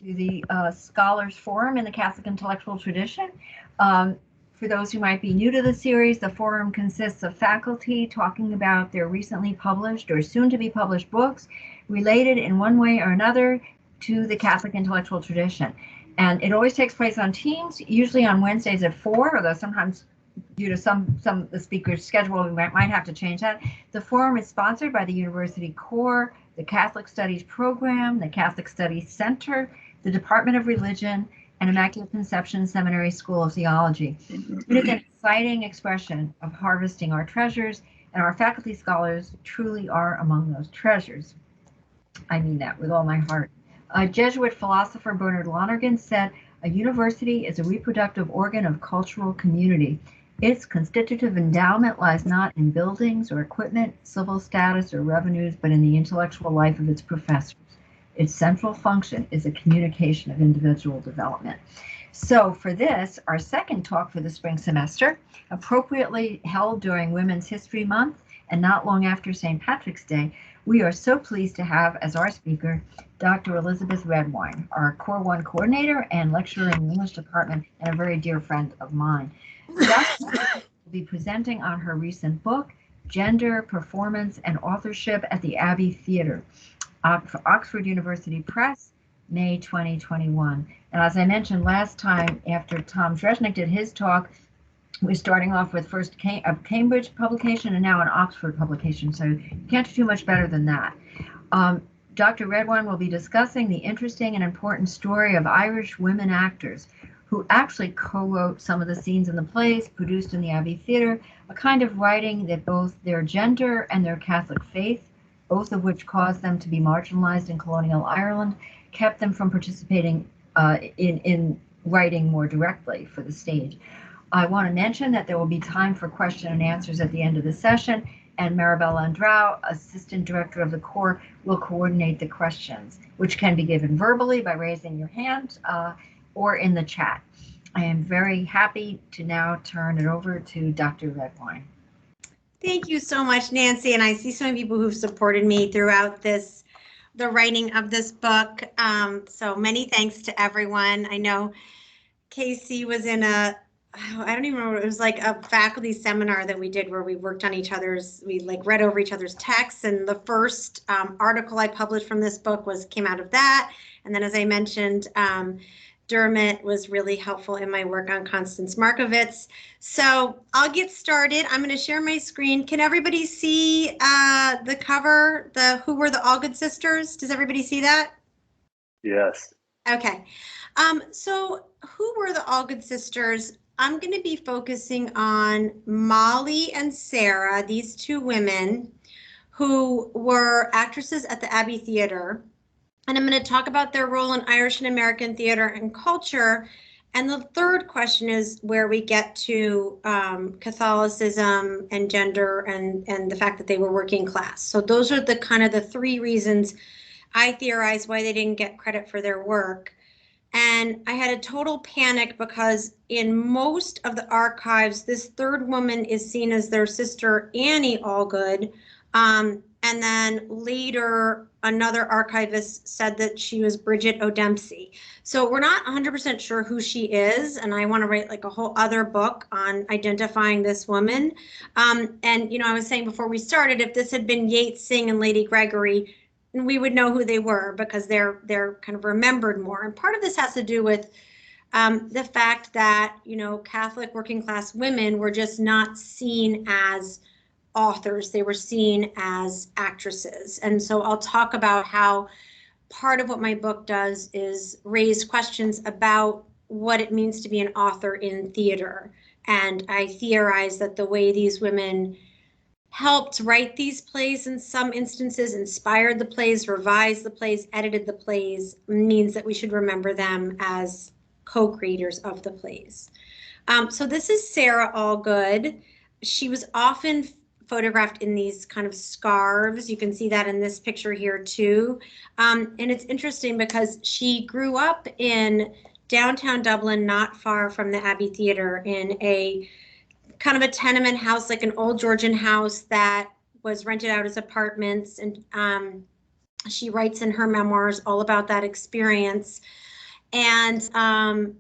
to the Scholars Forum in the Catholic Intellectual Tradition. For those who might be new to the series, the forum consists of faculty talking about their recently published or soon to be published books related in one way or another to the Catholic intellectual tradition. And it always takes place on Teams, usually on Wednesdays at 4, although sometimes due to some of the speakers' schedule, we might have to change that. The forum is sponsored by the University Core, the Catholic Studies Program, the Catholic Studies Center, the Department of Religion, and Immaculate Conception Seminary School of Theology. It is an exciting expression of harvesting our treasures, and our faculty scholars truly are among those treasures. I mean that with all my heart. Jesuit philosopher Bernard Lonergan said, "A university is a reproductive organ of cultural community. Its constitutive endowment lies not in buildings or equipment, civil status or revenues, but in the intellectual life of its professors. Its central function is a communication of individual development." So for this, our second talk for the spring semester, appropriately held during Women's History Month and not long after St. Patrick's Day, we are so pleased to have as our speaker Dr. Elizabeth Redwine, our Core 1 coordinator and lecturer in the English department and a very dear friend of mine. Dr. will be presenting on her recent book, Gender, Performance, and Authorship at the Abbey Theatre, Oxford University Press, May 2021. And as I mentioned last time, after Tom Dresnick did his talk, we're starting off with first a Cambridge publication and now an Oxford publication, so you can't do too much better than that. Dr. Redwine will be discussing the interesting and important story of Irish women actors who actually co-wrote some of the scenes in the plays produced in the Abbey Theatre, a kind of writing that both their gender and their Catholic faith, both of which caused them to be marginalized in colonial Ireland, kept them from participating in writing more directly for the stage. I want to mention that there will be time for question and answers at the end of the session, and Maribel Andrau, Assistant Director of the Core, will coordinate the questions, which can be given verbally by raising your hand or in the chat. I am very happy to now turn it over to Dr. Redwine. Thank you so much, Nancy. And I see so many people who've supported me throughout the writing of this book. So many thanks to everyone. I know Casey was in I don't even remember, it was like a faculty seminar that we did where we worked on we like read over each other's texts, and the first article I published from this book came out of that. And then, as I mentioned, Dermot was really helpful in my work on Constance Markovits. So I'll get started. I'm going to share my screen. Can everybody see the cover, Who Were the Allgood Sisters? Does everybody see that? Yes. Okay. So Who Were the Allgood Sisters? I'm going to be focusing on Molly and Sarah, these two women who were actresses at the Abbey Theatre. And I'm going to talk about their role in Irish and American theater and culture. And the third question is where we get to Catholicism and gender and the fact that they were working class. So those are the kind of the three reasons I theorize why they didn't get credit for their work. And I had a total panic because in most of the archives, this third woman is seen as their sister, Annie Allgood. And then later, another archivist said that she was Bridget O'Dempsey. So we're not 100% sure who she is. And I want to write like a whole other book on identifying this woman. And, you know, I was saying before we started, if this had been Yeats, Singh, and Lady Gregory, we would know who they were because they're kind of remembered more. And part of this has to do with the fact that, you know, Catholic working class women were just not seen as authors. They were seen as actresses. And so I'll talk about how part of what my book does is raise questions about what it means to be an author in theater. And I theorize that the way these women helped write these plays in some instances, inspired the plays, revised the plays, edited the plays, means that we should remember them as co-creators of the plays. So this is Sarah Allgood. She was often photographed in these kind of scarves. You can see that in this picture here too. And it's interesting because she grew up in downtown Dublin, not far from the Abbey Theatre, in a kind of a tenement house, like an old Georgian house that was rented out as apartments. And She writes in her memoirs all about that experience. And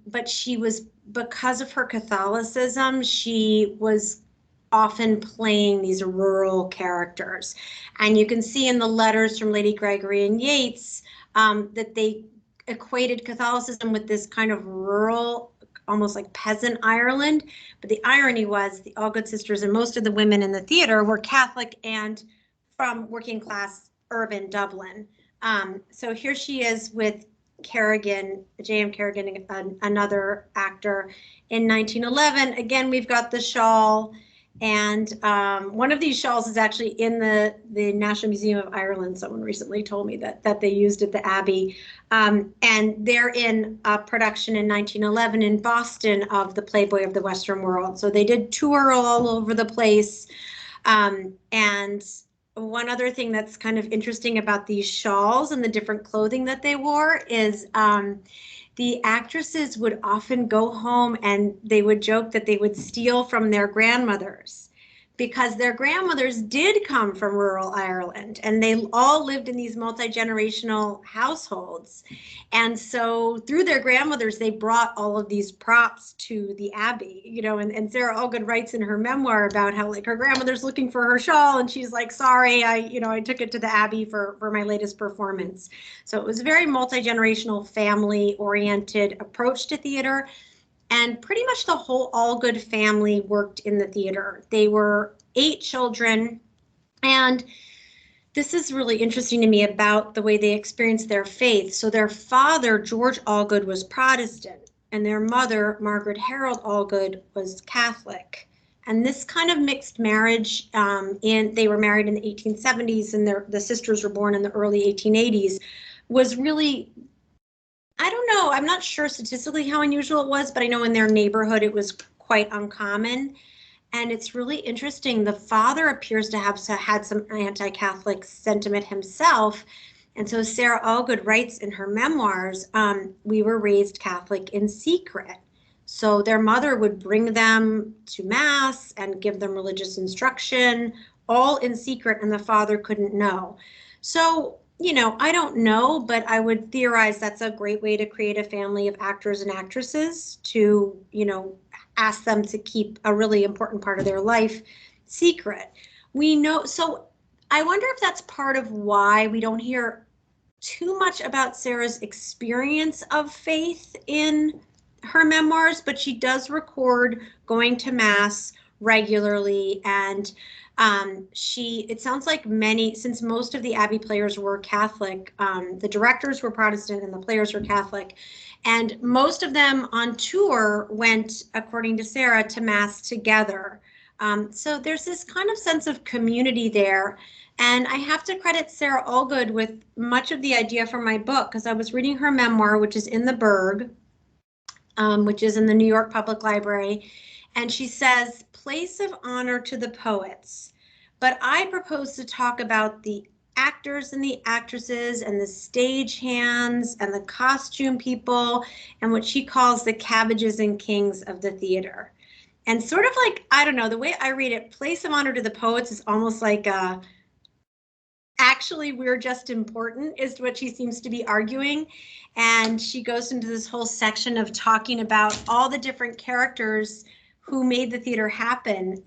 but she was, because of her Catholicism, she was often playing these rural characters. And you can see in the letters from Lady Gregory and Yeats that they equated Catholicism with this kind of rural, almost like peasant Ireland. But the irony was the Allgood sisters and most of the women in the theater were Catholic and from working class urban Dublin. So here she is with Kerrigan, J.M. Kerrigan, another actor, in 1911. Again, we've got the shawl, and one of these shawls is actually in the National Museum of Ireland. Someone recently told me that they used at the Abbey, and they're in a production in 1911 in Boston of The Playboy of the Western World. So they did tour all over the place, and one other thing that's kind of interesting about these shawls and the different clothing that they wore is the actresses would often go home and they would joke that they would steal from their grandmothers, because their grandmothers did come from rural Ireland and they all lived in these multi-generational households. And so through their grandmothers, they brought all of these props to the Abbey, you know, and Sarah Allgood writes in her memoir about how like her grandmother's looking for her shawl and she's like, sorry, I took it to the Abbey for my latest performance. So it was a very multi-generational, family-oriented approach to theater. And pretty much the whole Allgood family worked in the theater. They were 8 children. And this is really interesting to me about the way they experienced their faith. So their father, George Allgood, was Protestant, and their mother, Margaret Harold Allgood, was Catholic. And this kind of mixed marriage, they were married in the 1870s, and the sisters were born in the early 1880s, was really, I don't know, I'm not sure statistically how unusual it was, but I know in their neighborhood it was quite uncommon. And it's really interesting. The father appears to have had some anti-Catholic sentiment himself. And so Sarah Allgood writes in her memoirs, we were raised Catholic in secret. So their mother would bring them to Mass and give them religious instruction, all in secret, and the father couldn't know. So, you know, I don't know, but I would theorize that's a great way to create a family of actors and actresses, to, you know, ask them to keep a really important part of their life secret. We know, so I wonder if that's part of why we don't hear too much about Sarah's experience of faith in her memoirs, but she does record going to Mass regularly. And it sounds like since most of the Abbey players were Catholic, the directors were Protestant and the players were Catholic, and most of them on tour went, according to Sarah, to Mass together. So there's this kind of sense of community there. And I have to credit Sarah Allgood with much of the idea for my book, because I was reading her memoir, which is in the Berg, which is in the New York Public Library. And she says, place of honor to the poets. But I propose to talk about the actors and the actresses and the stage hands and the costume people and what she calls the cabbages and kings of the theater. And sort of like, I don't know, the way I read it, place of honor to the poets is almost like actually we're just important, is what she seems to be arguing. And she goes into this whole section of talking about all the different characters who made the theater happen.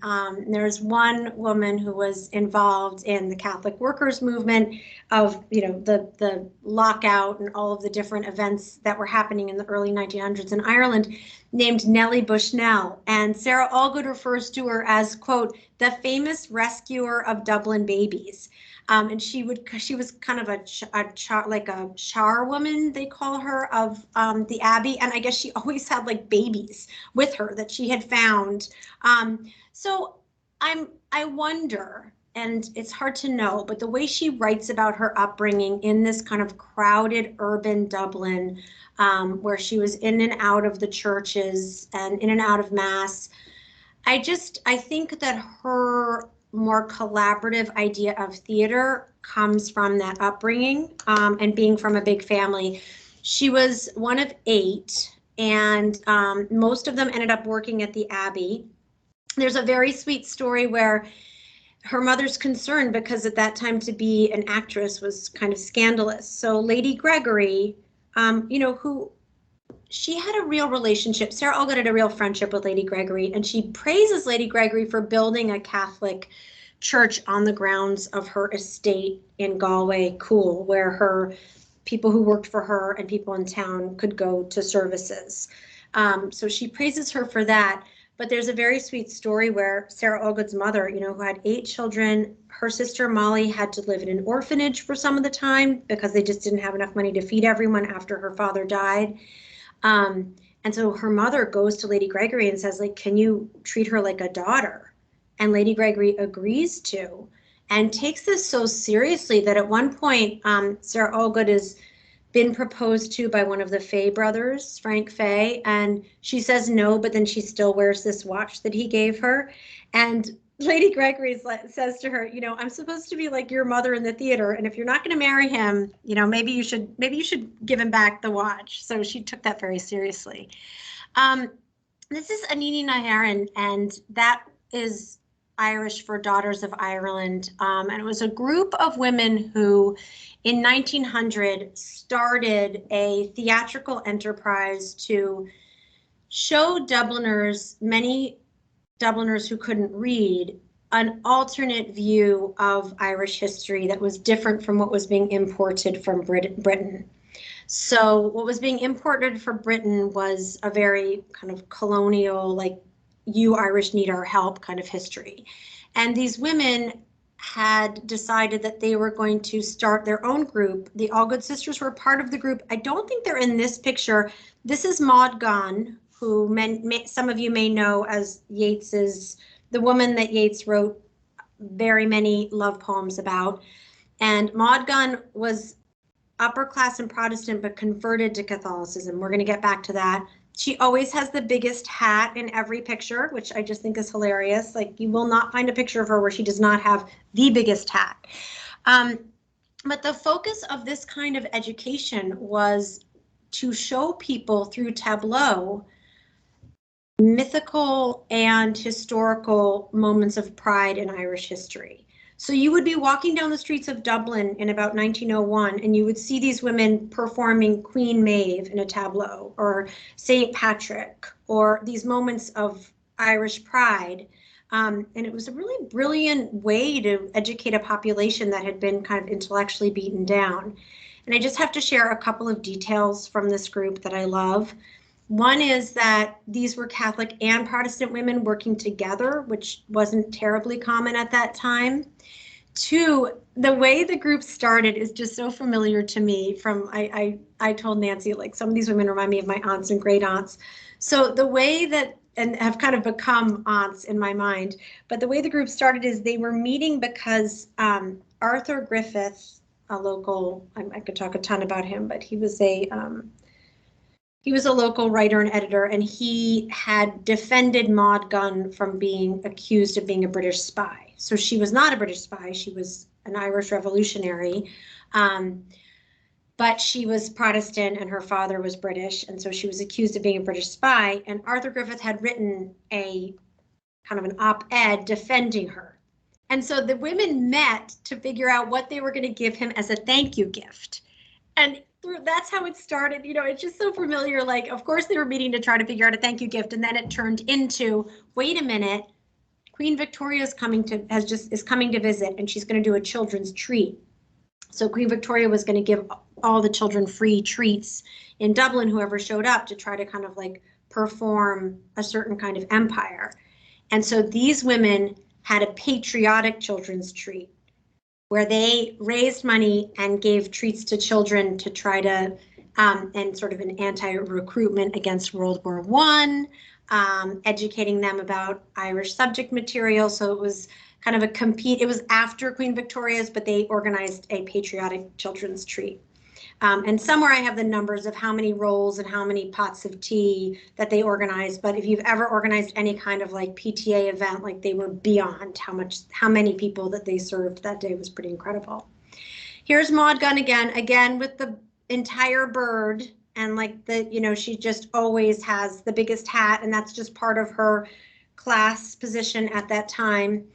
There's one woman who was involved in the Catholic workers movement of, you know, the lockout and all of the different events that were happening in the early 1900s in Ireland, named Nellie Bushnell. And Sarah Allgood refers to her as, quote, the famous rescuer of Dublin babies. And she was kind of a charwoman, they call her, of the Abbey. And I guess she always had like babies with her that she had found. So I wonder, and it's hard to know, but the way she writes about her upbringing in this kind of crowded urban Dublin, where she was in and out of the churches and in and out of Mass, I think that her more collaborative idea of theater comes from that upbringing, and being from a big family. She was one of 8, and most of them ended up working at the Abbey. There's a very sweet story where her mother's concerned because at that time to be an actress was kind of scandalous. So Lady Gregory, who she had a real relationship. Sarah Allgood had a real friendship with Lady Gregory, and she praises Lady Gregory for building a Catholic church on the grounds of her estate in Galway, Cool, where her people who worked for her and people in town could go to services. So she praises her for that. But there's a very sweet story where Sarah Allgood's mother, who had 8 children, her sister Molly had to live in an orphanage for some of the time because they just didn't have enough money to feed everyone after her father died. And so her mother goes to Lady Gregory and says, like, can you treat her like a daughter? And Lady Gregory agrees to, and takes this so seriously that at one point, Sarah Allgood has been proposed to by one of the Fay brothers, Frank Fay, and she says no, but then she still wears this watch that he gave her. And Lady Gregory says to her, I'm supposed to be like your mother in the theater, and if you're not going to marry him, maybe you should give him back the watch. So she took that very seriously. This is Anini Naharan, and that is Irish for Daughters of Ireland, and it was a group of women who in 1900 started a theatrical enterprise to show Dubliners, many Dubliners who couldn't read, an alternate view of Irish history that was different from what was being imported from Britain. So what was being imported from Britain was a very kind of colonial, like, you Irish need our help kind of history. And these women had decided that they were going to start their own group. The Allgood sisters were part of the group. I don't think they're in this picture. This is Maud Gonne, who some of you may know as the woman that Yeats wrote very many love poems about. And Maud Gonne was upper class and Protestant, but converted to Catholicism. We're going to get back to that. She always has the biggest hat in every picture, which I just think is hilarious. Like, you will not find a picture of her where she does not have the biggest hat. But the focus of this kind of education was to show people through tableau mythical and historical moments of pride in Irish history. So you would be walking down the streets of Dublin in about 1901, and you would see these women performing Queen Maeve in a tableau, or St. Patrick, or these moments of Irish pride. And it was a really brilliant way to educate a population that had been kind of intellectually beaten down. And I just have to share a couple of details from this group that I love. One is that these were Catholic and Protestant women working together, which wasn't terribly common at that time. 2, the way the group started is just so familiar to me from, I told Nancy, like, some of these women remind me of my aunts and great aunts. So the way that, and have kind of become aunts in my mind, but the way the group started is they were meeting because Arthur Griffith, a local, I could talk a ton about him, but he was a local writer and editor, and he had defended Maud Gonne from being accused of being a British spy. So she was not a British spy, she was an Irish revolutionary, but she was Protestant and her father was British, and so she was accused of being a British spy, and Arthur Griffith had written a kind of an op-ed defending her. And so the women met to figure out what they were going to give him as a thank you gift. And that's how it started. It's just so familiar. Like, of course they were meeting to try to figure out a thank you gift, and then it turned into, wait a minute, Queen Victoria is coming to visit, and she's going to do a children's treat. So Queen Victoria was going to give all the children free treats in Dublin, whoever showed up, to try to kind of like perform a certain kind of empire. And so these women had a patriotic children's treat, where they raised money and gave treats to children to try to, and sort of an anti-recruitment against World War I, educating them about Irish subject material. So it was kind of it was after Queen Victoria's, but they organized a patriotic children's treat. And somewhere I have the numbers of how many rolls and how many pots of tea that they organized. But if you've ever organized any kind of like PTA event, like, they were beyond how many people that they served that day. Was pretty incredible. Here's Maud Gonne again with the entire bird, and like she just always has the biggest hat, and that's just part of her class position at that time.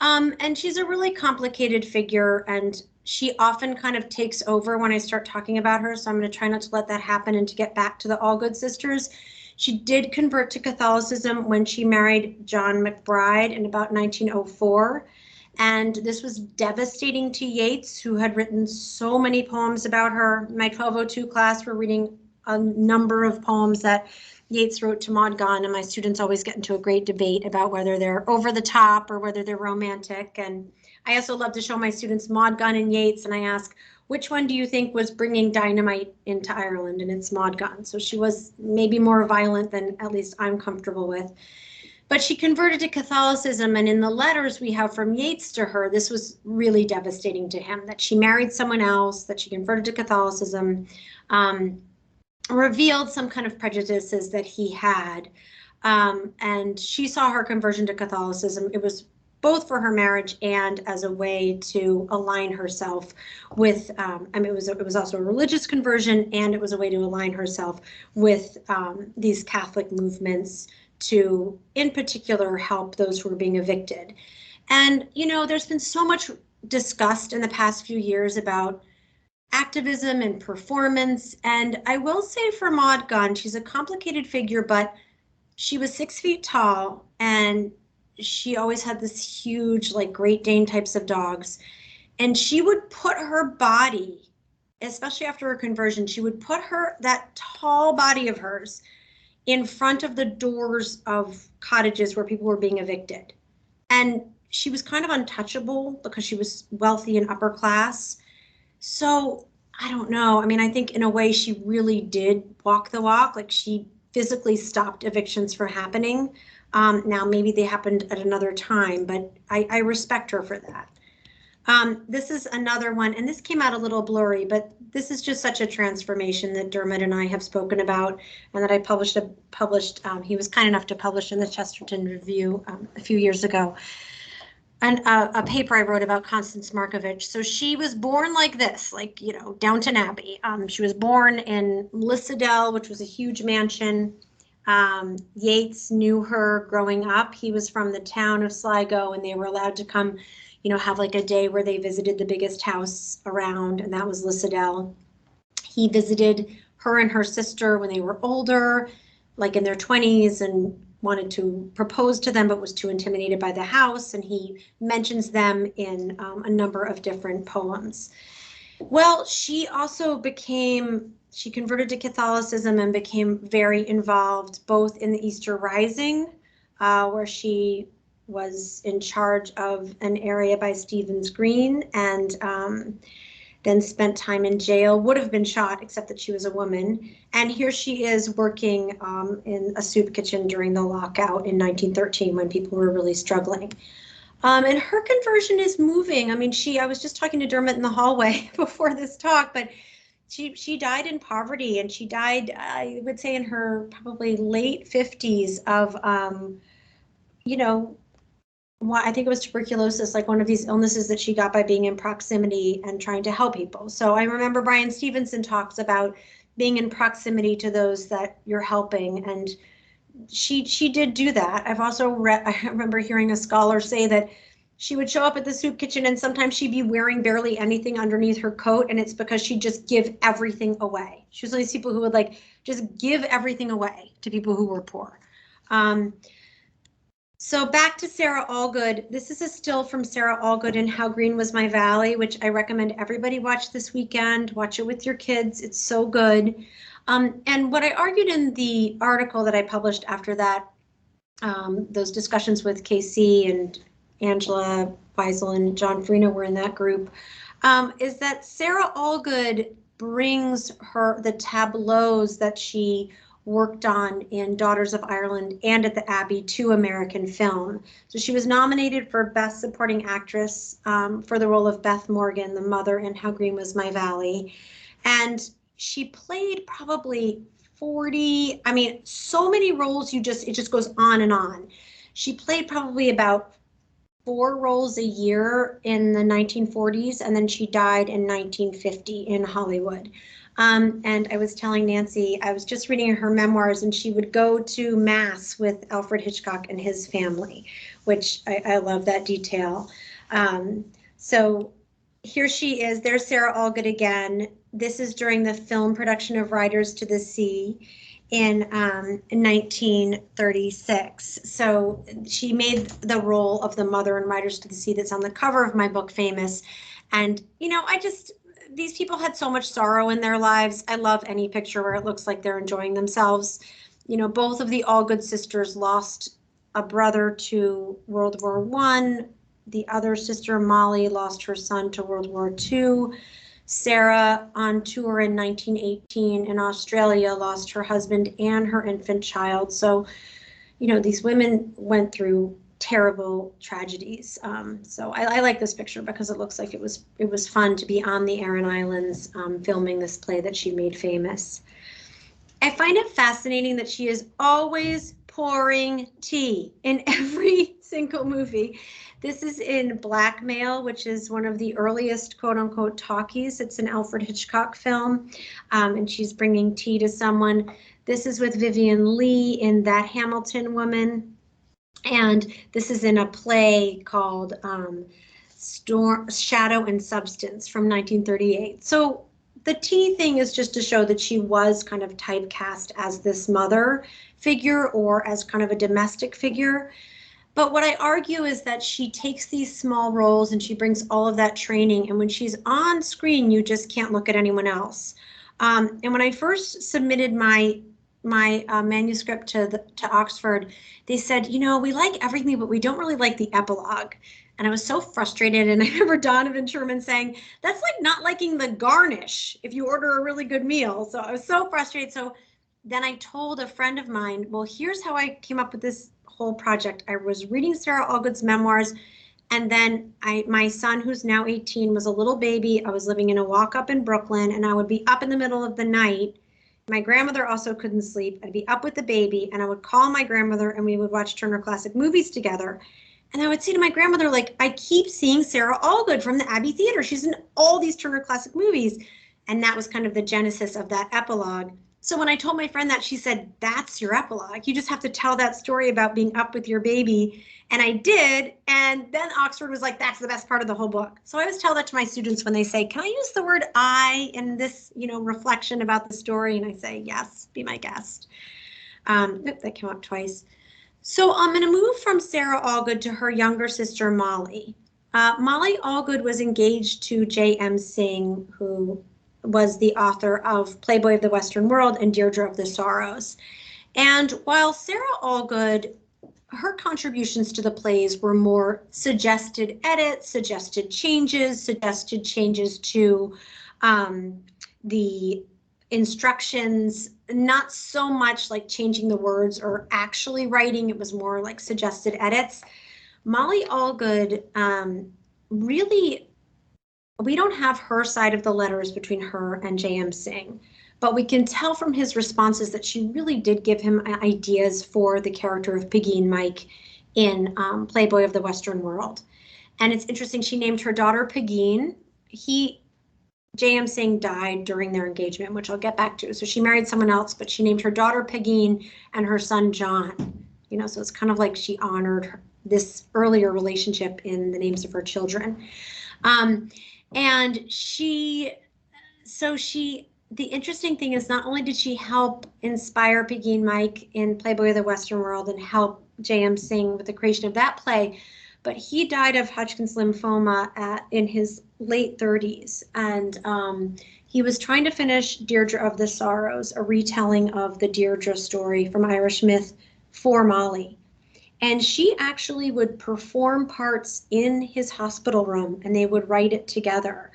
And she's a really complicated figure, and she often kind of takes over when I start talking about her. So I'm going to try not to let that happen and to get back to the Allgood sisters. She did convert to Catholicism when she married John McBride in about 1904. And this was devastating to Yeats, who had written so many poems about her. My 1202 class, we're reading a number of poems that Yeats wrote to Maud Gonne, and my students always get into a great debate about whether they're over the top or whether they're romantic. And I also love to show my students Maud Gonne and Yeats, and I ask, which one do you think was bringing dynamite into Ireland? And it's Maud Gonne. So she was maybe more violent than at least I'm comfortable with. But she converted to Catholicism, and in the letters we have from Yeats to her, this was really devastating to him, that she married someone else, that she converted to Catholicism, revealed some kind of prejudices that he had. And she saw her conversion to Catholicism. It was both for her marriage and as a way to align herself with, it was also a religious conversion, and it was a way to align herself with these Catholic movements to, in particular, help those who were being evicted. And, there's been so much discussed in the past few years about activism and performance. And I will say for Maud Gonne, she's a complicated figure, but she was 6 feet tall, and she always had this huge, like Great Dane types of dogs. And she would put her body, especially after her conversion, she would put that tall body of hers in front of the doors of cottages where people were being evicted. And she was kind of untouchable because she was wealthy and upper class. So I don't know. I think in a way she really did walk the walk. Like, she physically stopped evictions from happening. Now, maybe they happened at another time, but I respect her for that. This is another one, and this came out a little blurry, but this is just such a transformation that Dermot and I have spoken about, and that I published. He was kind enough to publish in the Chesterton Review a few years ago, and a paper I wrote about Constance Markovitch. So she was born like this, like, Downton Abbey. She was born in Lissadell, which was a huge mansion. Yeats knew her growing up. He was from the town of Sligo, and they were allowed to come, have like a day where they visited the biggest house around, and that was Lissadell. He visited her and her sister when they were older, like in their 20s, and wanted to propose to them, but was too intimidated by the house. And he mentions them in a number of different poems. Well, she also she converted to Catholicism and became very involved both in the Easter Rising, where she was in charge of an area by Stephen's Green, and then spent time in jail, would have been shot, except that she was a woman. And here she is working in a soup kitchen during the lockout in 1913, when people were really struggling. And her conversion is moving. I was just talking to Dermot in the hallway before this talk, but she died in poverty, and she died, I would say, in her probably late 50s of, I think it was tuberculosis, like one of these illnesses that she got by being in proximity and trying to help people. So I remember Brian Stevenson talks about being in proximity to those that you're helping, and she did do that. I've also I remember hearing a scholar say that she would show up at the soup kitchen, and sometimes she'd be wearing barely anything underneath her coat, and it's because she'd just give everything away. She was one of these people who would just give everything away to people who were poor. So back to Sarah Allgood. This is a still from Sarah Allgood in How Green Was My Valley, which I recommend everybody watch this weekend. Watch it with your kids. It's so good. And what I argued in the article that I published after that, those discussions with KC and Angela Weisel and John Farina were in that group, is that Sarah Allgood brings the tableaus that she worked on in Daughters of Ireland and at the Abbey to American film. So she was nominated for Best Supporting Actress for the role of Beth Morgan, the mother in How Green Was My Valley. And she played probably 40, so many roles, it just goes on and on. She played probably about 4 roles a year in the 1940s, and then she died in 1950 in Hollywood. And I was telling Nancy, I was just reading her memoirs, and she would go to Mass with Alfred Hitchcock and his family, which I love that detail. So here she is. There's Sarah Allgood again. This is during the film production of Riders to the Sea in 1936. So she made the role of the mother in Riders to the Sea that's on the cover of my book, Famous. And, you know, these people had so much sorrow in their lives. I love any picture where it looks like they're enjoying themselves. You know, both of the Allgood sisters lost a brother to World War I. The other sister, Molly, lost her son to World War II. Sarah, on tour in 1918 in Australia, lost her husband and her infant child. So, you know, these women went through terrible tragedies. So I like this picture because it looks like it was fun to be on the Aran Islands filming this play that she made famous. I find it fascinating that she is always pouring tea in every single movie. This is in Blackmail, which is one of the earliest quote unquote talkies. It's an Alfred Hitchcock film, and she's bringing tea to someone. This is with Vivian Leigh in That Hamilton Woman. And this is in a play called Shadow and Substance from 1938. So the tea thing is just to show that she was kind of typecast as this mother figure or as kind of a domestic figure. But what I argue is that she takes these small roles and she brings all of that training. And when she's on screen, you just can't look at anyone else. And when I first submitted my manuscript to Oxford, they said, you know, we like everything, but we don't really like the epilogue. And I was so frustrated. And I remember Donovan Sherman saying, that's like not liking the garnish if you order a really good meal. So I was so frustrated. So then I told a friend of mine, well, here's how I came up with this whole project. I was reading Sarah Allgood's memoirs. And then my son, who's now 18, was a little baby. I was living in a walk-up in Brooklyn, and I would be up in the middle of the night. My grandmother also couldn't sleep. I'd be up with the baby, and I would call my grandmother, and we would watch Turner Classic Movies together. And I would say to my grandmother, like, I keep seeing Sarah Allgood from the Abbey Theatre. She's in all these Turner Classic Movies. And that was kind of the genesis of that epilogue. So when I told my friend that, she said, that's your epilogue. You just have to tell that story about being up with your baby. And I did. And then Oxford was like, that's the best part of the whole book. So I always tell that to my students when they say, can I use the word I in this, you know, reflection about the story? And I say, yes, be my guest. That came up twice. So I'm going to move from Sarah Allgood to her younger sister, Molly. Molly Allgood was engaged to J.M. Singh, who was the author of Playboy of the Western World and Deirdre of the Sorrows. And while Sarah Allgood, her contributions to the plays were more suggested edits, suggested changes to the instructions, not so much like changing the words or actually writing. It was more like suggested edits. Molly Allgood really, we don't have her side of the letters between her and J.M. Singh, but we can tell from his responses that she really did give him ideas for the character of Pegeen Mike in Playboy of the Western World. And it's interesting, she named her daughter Pegeen. J.M. Singh died during their engagement, which I'll get back to. So she married someone else, but she named her daughter Pegeen and her son John. You know, so it's kind of like she honored this earlier relationship in the names of her children. And the interesting thing is not only did she help inspire Pegeen Mike in Playboy of the Western World and help J.M. Singh with the creation of that play, but he died of Hodgkin's lymphoma in his late 30s. And he was trying to finish Deirdre of the Sorrows, a retelling of the Deirdre story from Irish myth for Molly. And she actually would perform parts in his hospital room and they would write it together.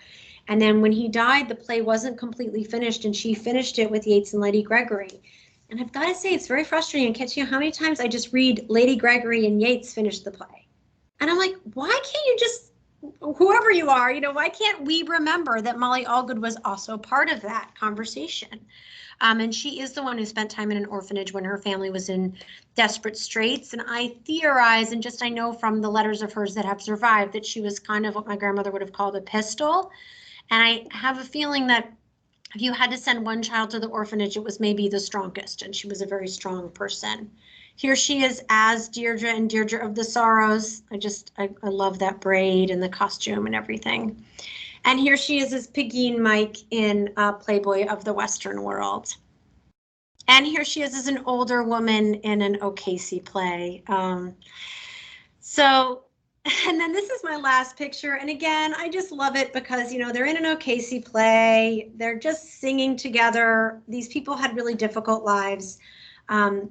And then when he died, the play wasn't completely finished and she finished it with Yeats and Lady Gregory. And I've got to say, it's very frustrating. I can't tell you how many times I just read Lady Gregory and Yeats finished the play. And I'm like, why can't you just, whoever you are, you know, why can't we remember that Molly Allgood was also part of that conversation? And she is the one who spent time in an orphanage when her family was in desperate straits. And I theorize, and just I know from the letters of hers that have survived, that she was kind of what my grandmother would have called a pistol. And I have a feeling that if you had to send one child to the orphanage, it was maybe the strongest, and she was a very strong person. Here she is as Deirdre and Deirdre of the Sorrows. I love that braid and the costume and everything. And here she is as Pegeen Mike in Playboy of the Western World. And here she is as an older woman in an O'Casey play. And then this is my last picture. And again, I just love it because, you know, they're in an O'Casey play. They're just singing together. These people had really difficult lives.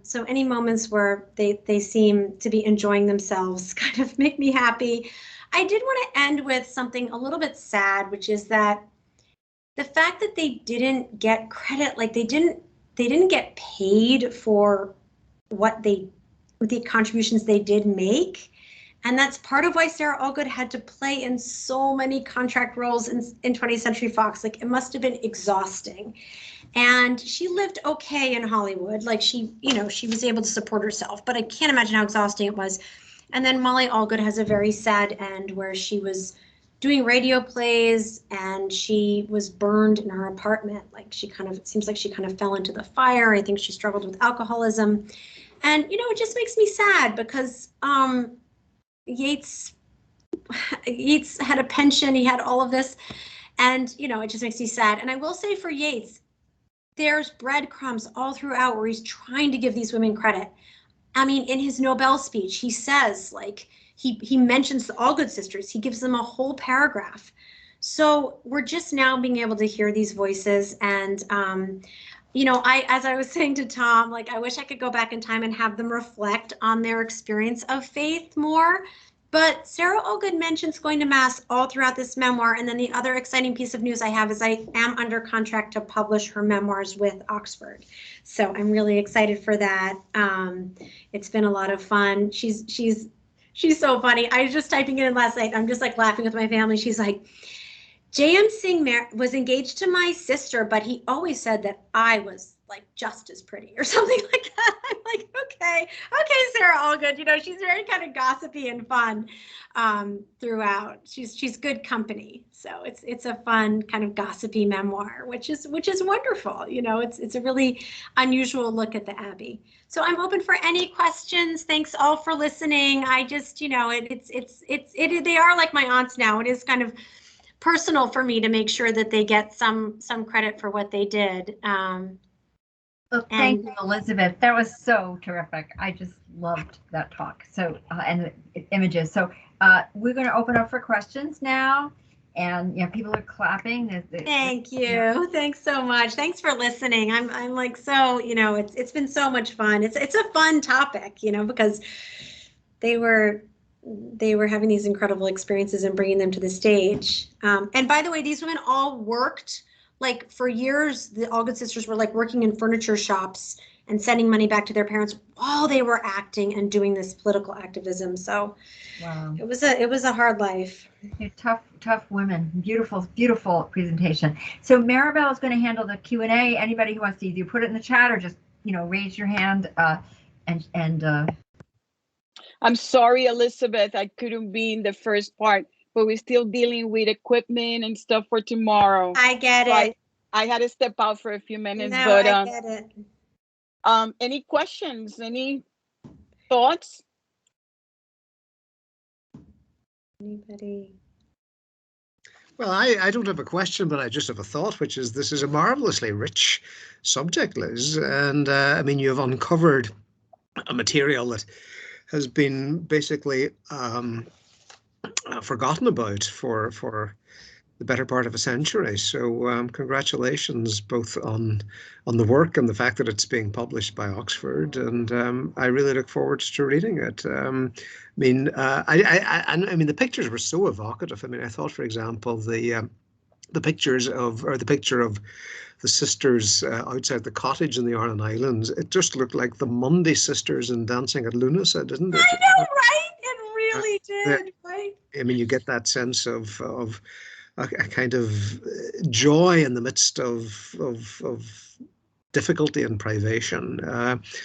So any moments where they seem to be enjoying themselves kind of make me happy. I did want to end with something a little bit sad, which is that the fact that they didn't get credit, like they didn't get paid for the contributions they did make. And that's part of why Sarah Allgood had to play in so many contract roles in 20th Century Fox. Like, it must have been exhausting. And she lived okay in Hollywood. Like, she was able to support herself, but I can't imagine how exhausting it was. And then Molly Allgood has a very sad end where she was doing radio plays and she was burned in her apartment. Like, it seems like she kind of fell into the fire. I think she struggled with alcoholism. And, you know, it just makes me sad because Yates had a pension, he had all of this, and, you know, it just makes me sad. And I will say for Yates, there's breadcrumbs all throughout where he's trying to give these women credit. I mean, in his Nobel speech, he says, like, he mentions the Allgood sisters. He gives them a whole paragraph. So we're just now being able to hear these voices. And, you know, as I was saying to Tom, like, I wish I could go back in time and have them reflect on their experience of faith more. But Sarah Allgood mentions going to Mass all throughout this memoir. And then the other exciting piece of news I have is I am under contract to publish her memoirs with Oxford. So I'm really excited for that. It's been a lot of fun. She's so funny. I was just typing it in last night. I'm just like laughing with my family. She's like, J.M. Singh was engaged to my sister, but he always said that I was like just as pretty or something like that. I'm like, okay, Sarah Allgood. You know, she's very kind of gossipy and fun throughout. She's good company. So it's a fun kind of gossipy memoir, which is wonderful. You know, it's a really unusual look at the Abbey. So I'm open for any questions. Thanks all for listening. I just, you know, they are like my aunts now. It is kind of personal for me to make sure that they get some credit for what they did. Well, thank you, Elizabeth. That was so terrific. I just loved that talk. So and the images. So we're going to open up for questions now, and yeah, people are clapping. Thank you. Yeah. Thanks so much. Thanks for listening. I'm like, so, you know, it's been so much fun. It's a fun topic, you know, because they were having these incredible experiences and bringing them to the stage. And by the way, these women all worked, like, for years. The Allgood sisters were like working in furniture shops and sending money back to their parents while they were acting and doing this political activism. So wow, it was a hard life. You're tough women. Beautiful presentation. So Maribel is going to handle the Q&A. Anybody who wants to either put it in the chat or just, you know, raise your hand and I'm sorry, Elizabeth, I couldn't be in the first part, but we're still dealing with equipment and stuff for tomorrow. I get it. I had to step out for a few minutes, no, but I get it. Any questions? Any thoughts? Anybody? Well, I don't have a question, but I just have a thought, which is this is a marvelously rich subject, Liz. And I mean, you've uncovered a material that has been basically forgotten about for the better part of a century. So congratulations both on the work and the fact that it's being published by Oxford. And I really look forward to reading it. I mean, the pictures were so evocative. I mean, I thought, for example, the picture of the sisters outside the cottage in the Aran Islands, it just looked like the Monday sisters in Dancing at Lunasa, didn't it? I know, right? It really did, right? I mean, you get that sense of a kind of joy in the midst of difficulty and privation.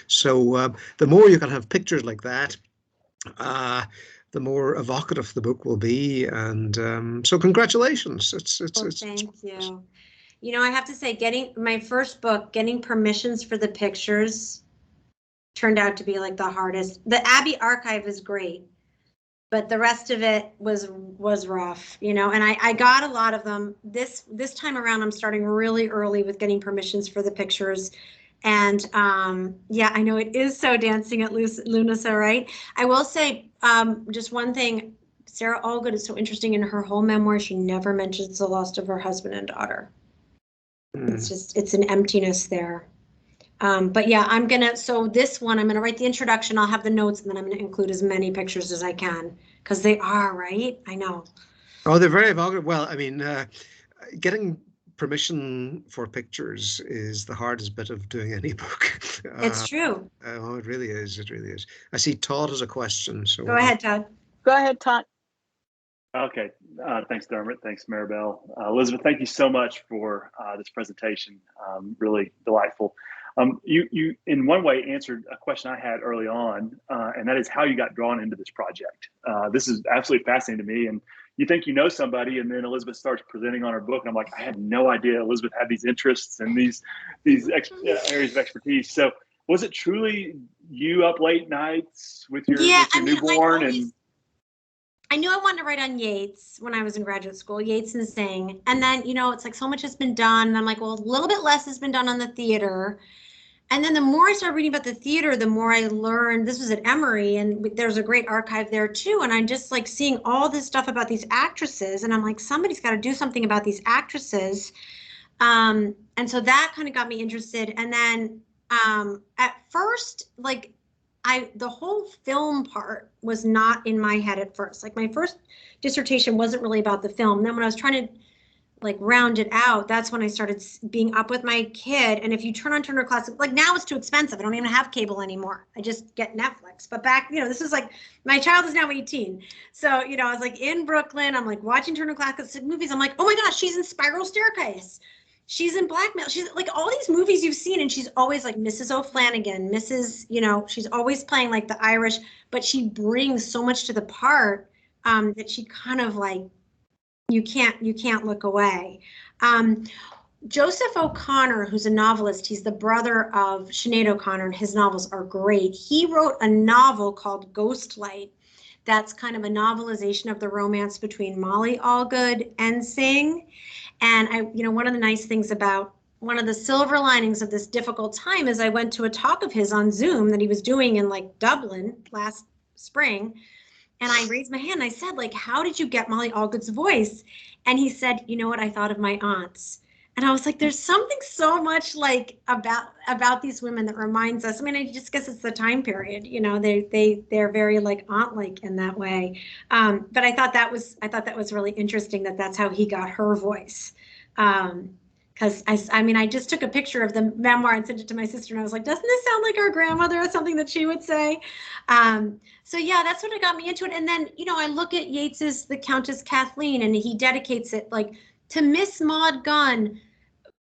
So the more you can have pictures like that, the more evocative the book will be. And so congratulations. Thank you. You know, I have to say, getting my first book, getting permissions for the pictures turned out to be like the hardest. The Abbey archive is great, but the rest of it was rough, you know, and I got a lot of them. This time around, I'm starting really early with getting permissions for the pictures. And yeah, I know it is so dancing at Lunasa, right? I will say just one thing, Sarah Allgood is so interesting in her whole memoir. She never mentions the loss of her husband and daughter. It's just, it's an emptiness there. But yeah, so this one, I'm gonna write the introduction, I'll have the notes, and then I'm gonna include as many pictures as I can, because they are, right? I know. Oh, they're very evocative. Well, I mean, getting permission for pictures is the hardest bit of doing any book. It's true. Oh, it really is. It really is. I see Todd has a question. So go ahead, Todd. Go ahead, Todd. Okay. Thanks, Dermot. Thanks, Maribel. Elizabeth, thank you so much for this presentation. Really delightful. You in one way answered a question I had early on, and that is how you got drawn into this project. This is absolutely fascinating to me. And you think you know somebody, and then Elizabeth starts presenting on her book, and I'm like, I had no idea Elizabeth had these interests and these areas of expertise. So was it truly you up late nights with your, newborn? I knew I wanted to write on Yeats when I was in graduate school, Yeats and Synge. And then, you know, it's like so much has been done. And I'm like, well, a little bit less has been done on the theater. And then the more I started reading about the theater, the more I learned. This was at Emory, and there's a great archive there too. And I'm just like seeing all this stuff about these actresses. And I'm like, somebody's got to do something about these actresses. And so that kind of got me interested. And then at first, like, the whole film part was not in my head at first. Like my first dissertation wasn't really about the film. Then when I was trying to like round it out, that's when I started being up with my kid. And if you turn on Turner Classic, like now it's too expensive. I don't even have cable anymore. I just get Netflix. But back, you know, this is like, my child is now 18. So, you know, I was like in Brooklyn, I'm like watching Turner Classic movies. I'm like, oh my gosh, she's in Spiral Staircase. She's in Blackmail. She's like all these movies you've seen, and she's always like Mrs. O'Flanagan, Mrs. You know, she's always playing like the Irish, but she brings so much to the part that she kind of like, you can't look away. Joseph O'Connor, who's a novelist, he's the brother of Sinead O'Connor, and his novels are great. He wrote a novel called Ghostlight. That's kind of a novelization of the romance between Molly Allgood and Synge. And you know, one of the nice things about, one of the silver linings of this difficult time is I went to a talk of his on Zoom that he was doing in like Dublin last spring. And I raised my hand. I said, like, how did you get Molly Allgood's voice? And he said, you know what? I thought of my aunts. And I was like, there's something so much like about these women that reminds us. I mean, I just guess it's the time period, you know, they're very like aunt-like in that way. But I thought that was really interesting that that's how he got her voice. Because I mean, I just took a picture of the memoir and sent it to my sister, and I was like, doesn't this sound like our grandmother or something that she would say? So yeah, that's what got me into it. And then, you know, I look at Yeats's The Countess Kathleen, and he dedicates it like to Miss Maud Gunn,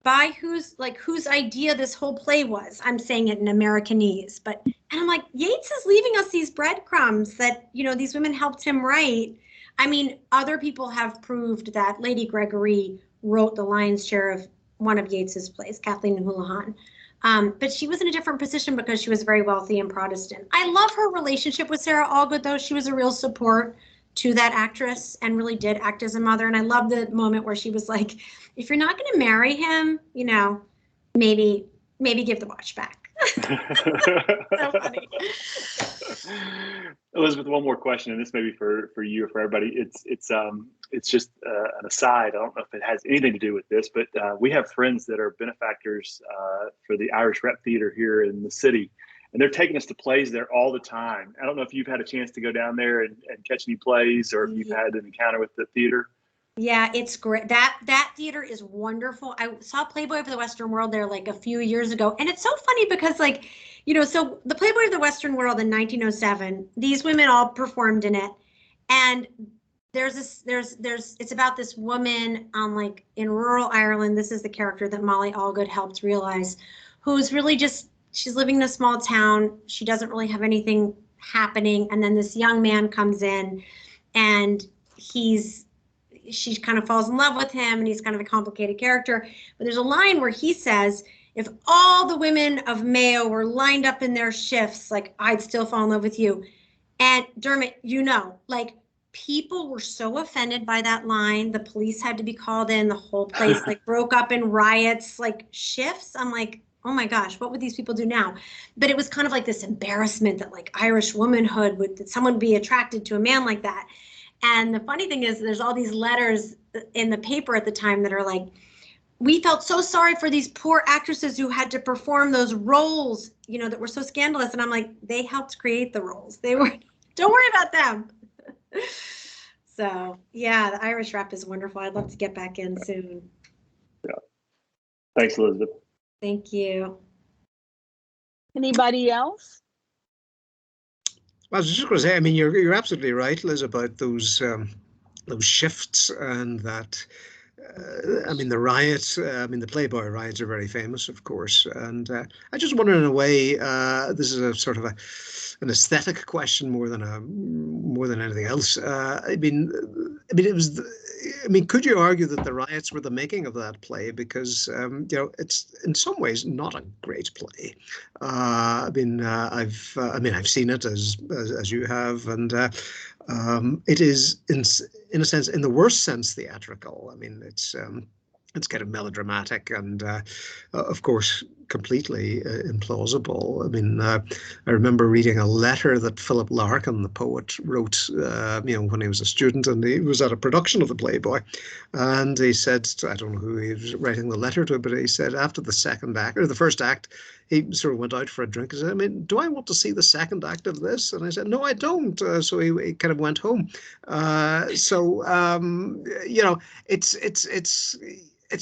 by whose idea this whole play was. I'm saying it in Americanese, and I'm like, Yeats is leaving us these breadcrumbs that, you know, these women helped him write. I mean, other people have proved that Lady Gregory wrote the lion's share of one of Yeats's plays, Kathleen Houlihan. But she was in a different position because she was very wealthy and Protestant. I love her relationship with Sarah Allgood, though. She was a real support to that actress and really did act as a mother. And I love the moment where she was like, if you're not going to marry him, you know, maybe give the watch back. So funny. Elizabeth, one more question, and this may be for you or for everybody. It's just an aside. I don't know if it has anything to do with this, but we have friends that are benefactors for the Irish Rep Theatre here in the city, and they're taking us to plays there all the time. I don't know if you've had a chance to go down there and catch any plays, or if you've had an encounter with the theater. Yeah, it's great. That theater is wonderful. I saw Playboy of the Western World there like a few years ago. And it's so funny because, like, you know, so the Playboy of the Western World in 1907, these women all performed in it. And it's about this woman like in rural Ireland. This is the character that Molly Allgood helped realize, who's really just, she's living in a small town. She doesn't really have anything happening. And then this young man comes in, and she kind of falls in love with him, and he's kind of a complicated character. But there's a line where he says, if all the women of Mayo were lined up in their shifts, like, I'd still fall in love with you. And Dermot, like, people were so offended by that line. The police had to be called in. The whole place like broke up in riots, like shifts. I'm like, oh my gosh, what would these people do now? But it was kind of like this embarrassment that like Irish womanhood that someone be attracted to a man like that. And the funny thing is there's all these letters in the paper at the time that are like, we felt so sorry for these poor actresses who had to perform those roles, that were so scandalous. And I'm like, they helped create the roles. Don't worry about them. So yeah, the Irish rep is wonderful. I'd love to get back in soon. Yeah. Thanks, Elizabeth. Thank you. Anybody else? I was just going to say, I mean, you're absolutely right, Liz, about those shifts, and that. I mean, the riots. The Playboy riots are very famous, of course, and I just wonder, in a way, this is a sort of an aesthetic question more than anything else. Could you argue that the riots were the making of that play? Because it's in some ways not a great play. I've seen it as you have, and it is in a sense, in the worst sense, theatrical. I mean, it's kind of melodramatic and, of course, completely implausible. I mean, I remember reading a letter that Philip Larkin, the poet, wrote, when he was a student, and he was at a production of the Playboy, and he said, I don't know who he was writing the letter to, but he said after the second act, or the first act, he sort of went out for a drink and said, I mean, do I want to see the second act of this? And I said, no, I don't. So he kind of went home. It's,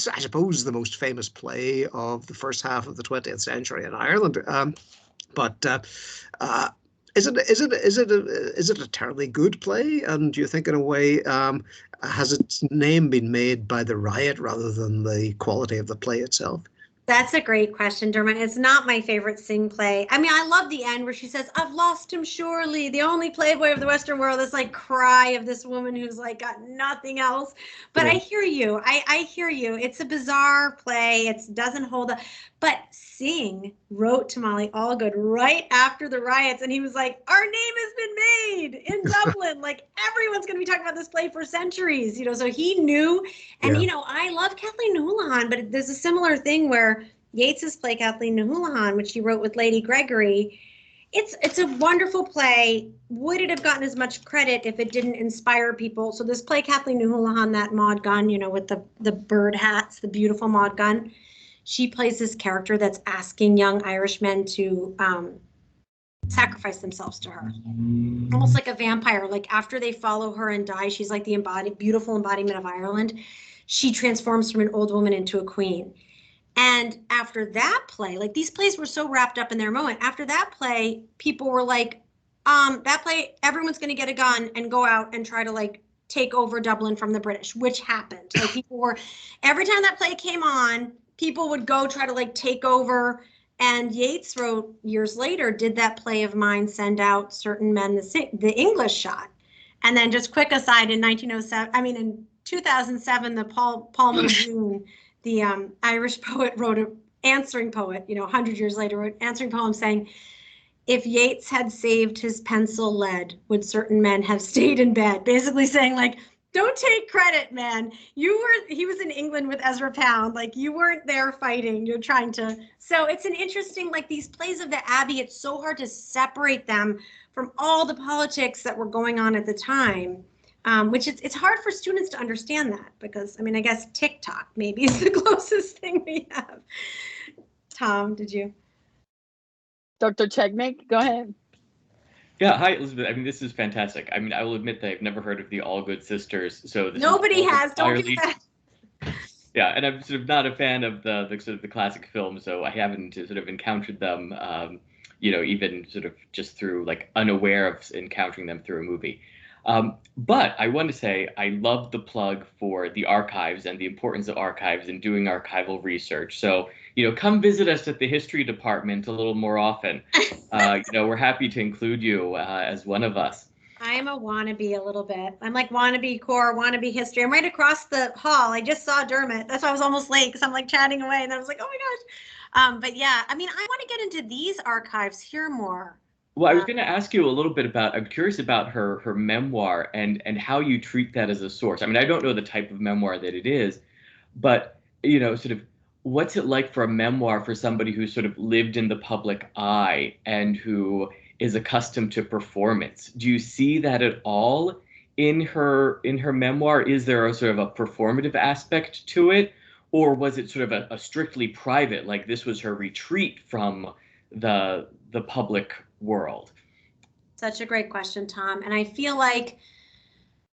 I suppose, the most famous play of the first half of the 20th century in Ireland. Is it a terribly good play? And do you think, in a way, has its name been made by the riot rather than the quality of the play itself? That's a great question, Dermot. It's not my favorite Sing play. I mean, I love the end where she says, I've lost him surely, the only playboy of the Western world. This like cry of this woman who's like got nothing else. But yeah. I hear you. I hear you. It's a bizarre play. It doesn't hold up. But Sing wrote to Molly Allgood right after the riots, and he was like, our name has been made in Dublin. Like, everyone's going to be talking about this play for centuries, so he knew. And, I love Kathleen Houlihan, but there's a similar thing where Yeats's play, Kathleen Houlihan, which he wrote with Lady Gregory, it's a wonderful play. Would it have gotten as much credit if it didn't inspire people? So this play, Kathleen Houlihan, that Maud Gunn, with the bird hats, the beautiful Maud Gunn, she plays this character that's asking young Irishmen to sacrifice themselves to her, almost like a vampire. Like after they follow her and die, she's like the beautiful embodiment of Ireland. She transforms from an old woman into a queen. And after that play, like these plays were so wrapped up in their moment. After that play, people were like, that play, everyone's going to get a gun and go out and try to like take over Dublin from the British, which happened. Like people were, every time that play came on, people would go try to like take over. And Yeats wrote years later, did that play of mine send out certain men the English shot? And then just quick aside, in 2007, the Paul Muldoon, the Irish poet, wrote an answering poet, 100 years later, wrote an answering poem saying, if Yeats had saved his pencil lead, would certain men have stayed in bed? Basically saying like, don't take credit, man. He was in England with Ezra Pound. Like you weren't there fighting, you're trying to. So it's an interesting, like these plays of the Abbey, it's so hard to separate them from all the politics that were going on at the time, which it's hard for students to understand that because, I guess TikTok maybe is the closest thing we have. Tom, did you? Dr. Chegnik, go ahead. Yeah, hi, Elizabeth. This is fantastic. I will admit that I've never heard of the Allgood sisters. So this nobody has. Don't get that. Yeah, and I'm sort of not a fan of the sort of the classic film, so I haven't sort of encountered them, even sort of just through like unaware of encountering them through a movie. But I want to say I love the plug for the archives and the importance of archives and doing archival research. So, come visit us at the history department a little more often. We're happy to include you as one of us. I am a wannabe a little bit. I'm like wannabe core, wannabe history. I'm right across the hall. I just saw Dermot. That's why I was almost late because I'm like chatting away. And I was like, oh my gosh. But yeah, I mean, I want to get into these archives, hear more. Well, I was going to ask you a little bit about, I'm curious about her memoir and how you treat that as a source. I mean, I don't know the type of memoir that it is, but, you know, sort of what's it like for a memoir for somebody who sort of lived in the public eye and who is accustomed to performance? Do you see that at all in her memoir? Is there a sort of a performative aspect to it? Or was it sort of a strictly private, like this was her retreat from the public world? Such a great question, Tom. And I feel like,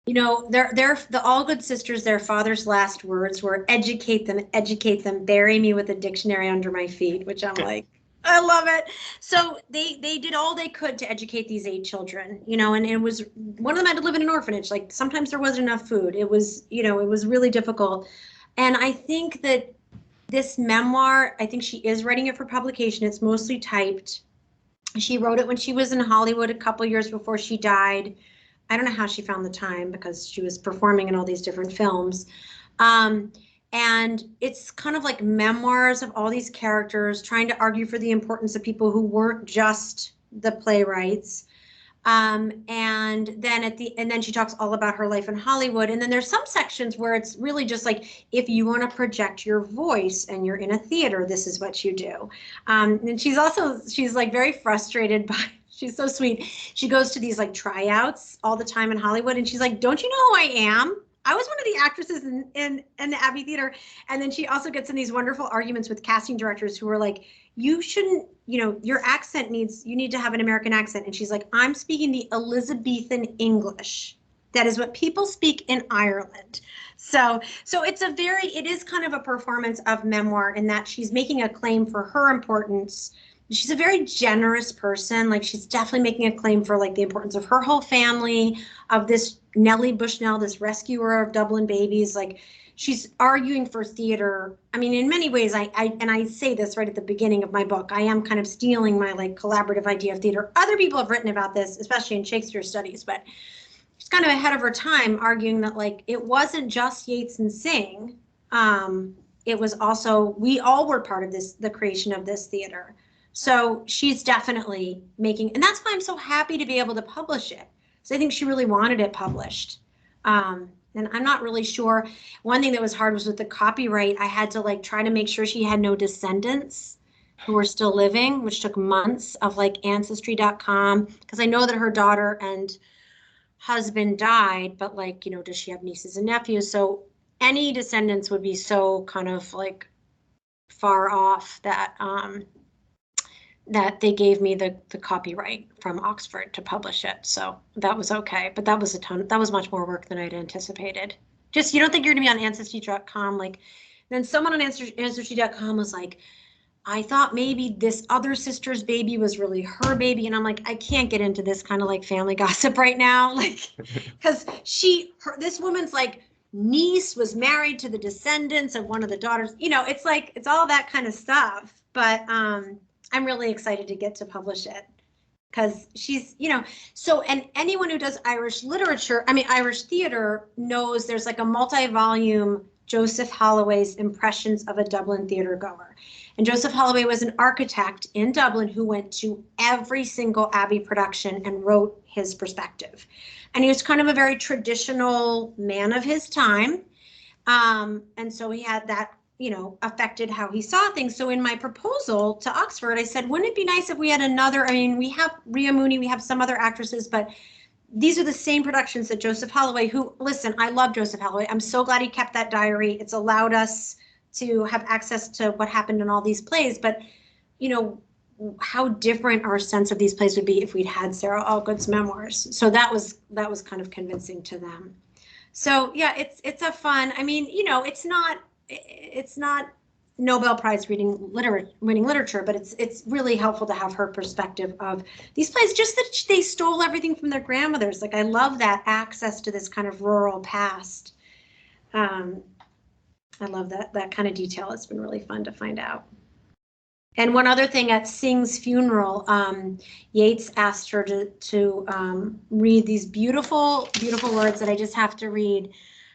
you know, the Allgood sisters, their father's last words were educate them, bury me with a dictionary under my feet, which I'm like, I love it. So they did all they could to educate these 8 children, you know, and it was, one of them had to live in an orphanage. Like sometimes there wasn't enough food. It was, you know, it was really difficult. And I think that this memoir, I think she is writing it for publication. It's mostly typed. She wrote it when she was in Hollywood a couple years before she died. I don't know how she found the time because she was performing in all these different films. And it's kind of like memoirs of all these characters trying to argue for the importance of people who weren't just the playwrights. And then she talks all about her life in Hollywood. And then there's some sections where it's really just like, if you want to project your voice and you're in a theater, this is what you do. And she's like very frustrated by, she's so sweet. She goes to these like tryouts all the time in Hollywood. And she's like, don't you know who I am? I was one of the actresses in the Abbey Theater. And then she also gets in these wonderful arguments with casting directors who are like, you shouldn't, you know, your accent you need to have an American accent. And she's like, I'm speaking the Elizabethan English. That is what people speak in Ireland. So it is kind of a performance of memoir in that she's making a claim for her importance. She's a very generous person. Like she's definitely making a claim for like the importance of her whole family, of this Nellie Bushnell, this rescuer of Dublin babies. Like she's arguing for theater. I mean, in many ways, I say this right at the beginning of my book, I am kind of stealing my like collaborative idea of theater. Other people have written about this, especially in Shakespeare studies, but she's kind of ahead of her time, arguing that like it wasn't just Yeats and Synge. It was also, we all were part of this, the creation of this theater. So she's definitely making, and that's why I'm so happy to be able to publish it. So I think she really wanted it published. And I'm not really sure. One thing that was hard was with the copyright. I had to like try to make sure she had no descendants who were still living, which took months of like ancestry.com, because I know that her daughter and husband died, but like, you know, does she have nieces and nephews? So any descendants would be so kind of like far off that that they gave me the copyright from Oxford to publish it. So that was okay. But that was much more work than I'd anticipated. Just, you don't think you're gonna be on Ancestry.com. Like, then someone on Ancestry.com was like, I thought maybe this other sister's baby was really her baby. And I'm like, I can't get into this kind of like family gossip right now. Like, because this woman's like niece was married to the descendants of one of the daughters. You know, it's like, it's all that kind of stuff. But I'm really excited to get to publish it because she's, you know, so, and anyone who does Irish literature, I mean, Irish theater knows there's like a multi-volume Joseph Holloway's Impressions of a Dublin Theater Goer. And Joseph Holloway was an architect in Dublin who went to every single Abbey production and wrote his perspective. And he was kind of a very traditional man of his time. And so he had that, you know, affected how he saw things. So in my proposal to Oxford, I said, wouldn't it be nice if we had another, I mean, we have Rhea Mooney, we have some other actresses, but these are the same productions that Joseph Holloway, who, listen, I love Joseph Holloway. I'm so glad he kept that diary. It's allowed us to have access to what happened in all these plays. But, you know, how different our sense of these plays would be if we'd had Sarah Allgood's memoirs. So that was kind of convincing to them. So yeah, it's a fun, I mean, you know, it's not Nobel Prize winning literature, but it's really helpful to have her perspective of these plays, just that they stole everything from their grandmothers. Like, I love that access to this kind of rural past. I love that kind of detail. It's been really fun to find out. And one other thing, at Synge's funeral, Yeats asked her to read these beautiful, beautiful words that I just have to read.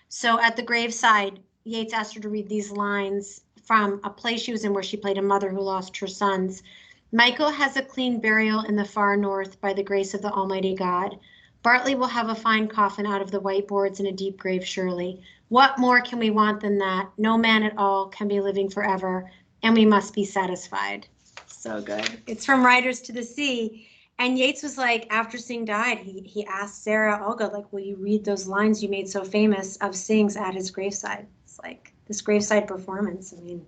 So at the graveside, Yeats asked her to read these lines from a play she was in where she played a mother who lost her sons. Michael has a clean burial in the far north by the grace of the Almighty God. Bartley will have a fine coffin out of the white boards in a deep grave surely. What more can we want than that? No man at all can be living forever, and we must be satisfied. So good. It's from Riders to the Sea. And Yeats was like, after Sing died, he asked Sarah Olga, like, will you read those lines you made so famous of Sing's at his graveside? It's like this graveside performance. I mean,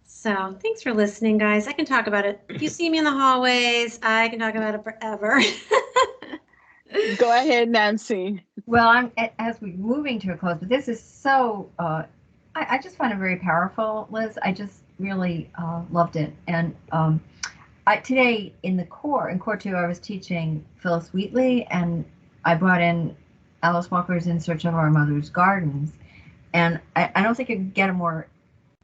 so thanks for listening, guys. I can talk about it. If you see me in the hallways, I can talk about it forever. Go ahead, Nancy. Well, as we're moving to a close, but this is so, I just find it very powerful, Liz. I just really loved it. And today in Core 2, I was teaching Phyllis Wheatley, and I brought in Alice Walker's In Search of Our Mother's Gardens. And I don't think you could get a more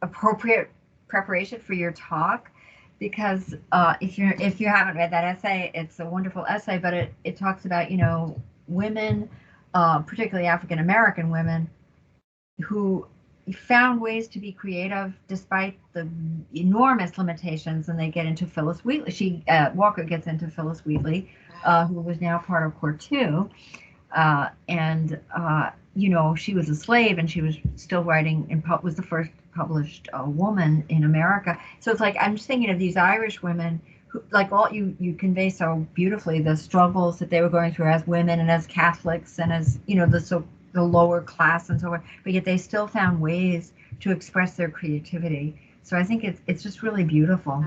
appropriate preparation for your talk, because if you haven't read that essay, it's a wonderful essay, but it talks about, women, particularly African American women, who found ways to be creative despite the enormous limitations, and they get into Phyllis Wheatley. Walker gets into Phyllis Wheatley, who was now part of Core 2, and she was a slave, and she was still writing and was the first published woman in America. So it's like I'm just thinking of these Irish women who, like, all you convey so beautifully the struggles that they were going through as women and as Catholics and as the lower class and so on, but yet they still found ways to express their creativity. So I think it's just really beautiful.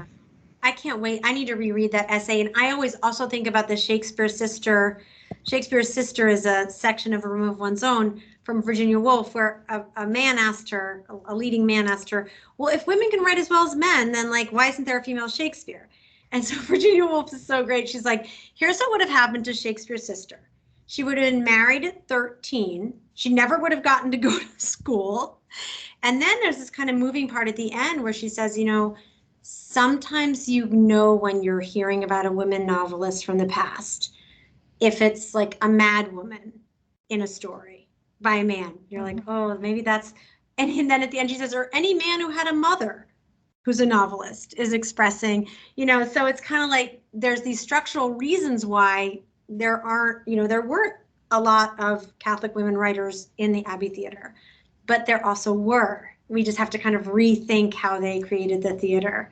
I can't wait. I need to reread that essay. And I always also think about the Shakespeare's Sister. Shakespeare's Sister is a section of A Room of One's Own from Virginia Woolf, where a man asked her, a leading man asked her, well, if women can write as well as men, then like, why isn't there a female Shakespeare? And so Virginia Woolf is so great. She's like, here's what would have happened to Shakespeare's sister. She would have been married at 13. She never would have gotten to go to school. And then there's this kind of moving part at the end where she says, sometimes when you're hearing about a women novelist from the past, if it's like a mad woman in a story by a man, you're like, oh, maybe that's, and then at the end she says, or any man who had a mother who's a novelist is expressing, so it's kind of like there's these structural reasons why there weren't a lot of Catholic women writers in the Abbey Theatre, but there also were. We just have to kind of rethink how they created the theater.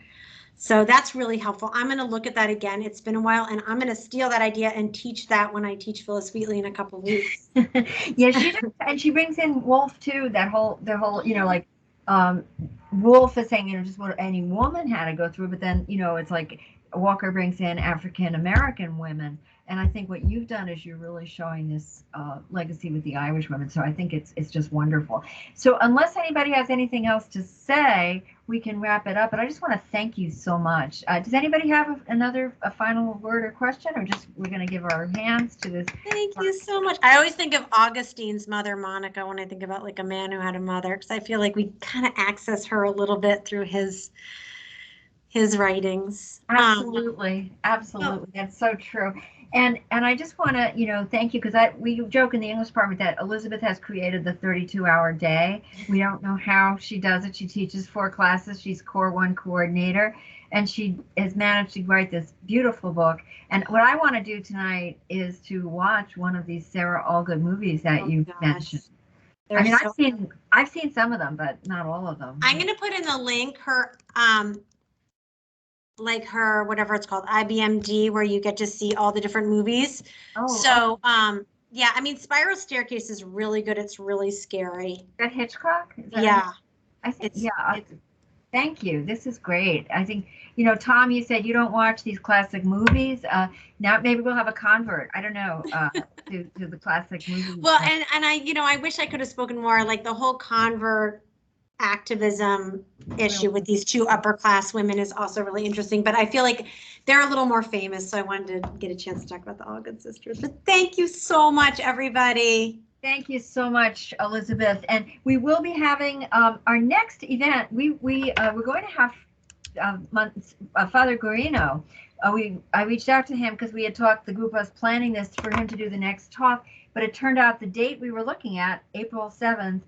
So that's really helpful. I'm going to look at that again. It's been a while, and I'm going to steal that idea and teach that when I teach Phyllis Wheatley in a couple of weeks. Yeah, she does, and she brings in Woolf too. The whole, Woolf is saying, just what any woman had to go through, but then, it's like Walker brings in African American women. And I think what you've done is you're really showing this legacy with the Irish women. So I think it's just wonderful. So unless anybody has anything else to say, we can wrap it up. But I just want to thank you so much. Does anybody have a final word or question, or just we're going to give our hands to this? Thank you so much. I always think of Augustine's mother, Monica, when I think about like a man who had a mother, because I feel like we kind of access her a little bit through his writings. Absolutely. That's so true. And I just want to, thank you, because we joke in the English department that Elizabeth has created the 32-hour day. We don't know how she does it. She teaches 4 classes. She's Core 1 coordinator, and she has managed to write this beautiful book. And what I want to do tonight is to watch one of these Sarah Allgood movies that you mentioned. I've seen some of them, but not all of them. I'm going to put in the link, her whatever it's called, IBMD, where you get to see all the different movies. Spiral Staircase is really good. It's really scary. Is that Hitchcock? I think thank you. This is great. I think, Tom, you said you don't watch these classic movies. Now maybe we'll have a convert. I don't know, to the classic movies. Well, and I wish I could have spoken more, like the whole convert activism issue with these 2 upper class women is also really interesting, but I feel like they're a little more famous, so I wanted to get a chance to talk about the Allgood sisters. But thank you so much, everybody. Thank you so much, Elizabeth. And we will be having our next event. We're going to have Father Guarino. I reached out to him because we had talked, the group was planning this for him to do the next talk, but it turned out the date we were looking at, April 7th,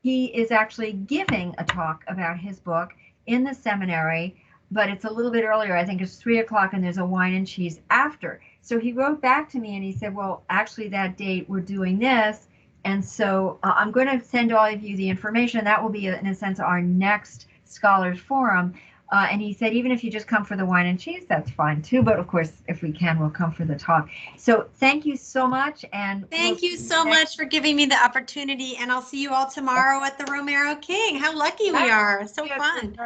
he is actually giving a talk about his book in the seminary, but it's a little bit earlier. I think it's 3 o'clock, and there's a wine and cheese after. So he wrote back to me and he said, well, actually that date we're doing this. And so I'm going to send all of you the information. That will be, in a sense, our next Scholars Forum. And he said, even if you just come for the wine and cheese, that's fine too. But of course, if we can, we'll come for the talk. So thank you so much. And thank you so much for giving me the opportunity. And I'll see you all tomorrow at the Romero King. How lucky we are. So fun.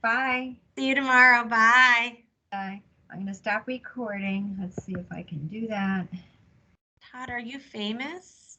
Bye. See you tomorrow. Bye. Bye. I'm going to stop recording. Let's see if I can do that. Todd, are you famous?